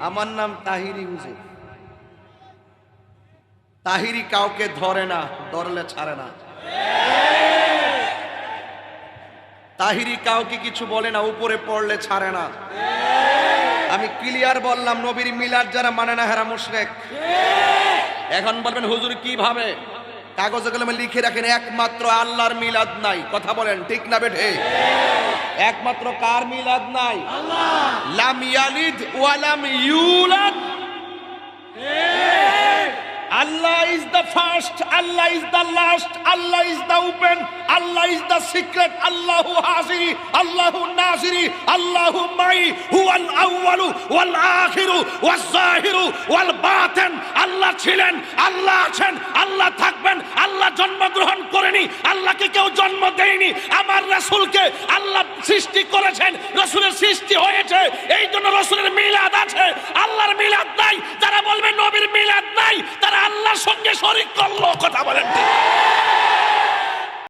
আমার নাম তাহিরি হুজুর। তাহিরি কাউকে ধরে না, ধরলে ছাড়ে না। তাহিরি কাউকে কিছু বলে না, উপরে পড়লে ছাড়ে না। আমি ক্লিয়ার বললাম, নবীর মিলাদ যারা মানে না হেরা মুশরিক। এখন বলবেন হুজুর কিভাবে? কাগজে কলমে লিখে রাখেন, একমাত্র আল্লাহর মিলাদ নাই। কথা বলেন ঠিক না বেঠে? একমাত্র কার মিলাদ নাই? আল্লাহ। লাম ইয়ালিদ ওয়া লাম ইউলাদ। Allah is the first, Allah is the last, Allah is the open, Allah is the secret, Allahu Haziri, Allahu Naziri, Allahu Mai, Huwal Awwalu, Wal Akhiru, Wal Zahiru, Wal Batin. Allah ছিলেন, আল্লাহ আছেন, আল্লাহ থাকবেন। আল্লাহ জন্মগ্রহণ করেনি, আল্লাহকে কেউ জন্ম দেয়নি। আমার রাসূলকে আল্লাহ সৃষ্টি করেছেন, রাসূলের সৃষ্টি হয়েছে, এই জন্য রাসূলের মিলাদ আছে। আল্লাহর মিলাদ নাই। যারা বলবে নবীর মিলাদ নাই, তারা আল্লাহর সঙ্গে শরীক করলো। কথা বলেন ঠিক?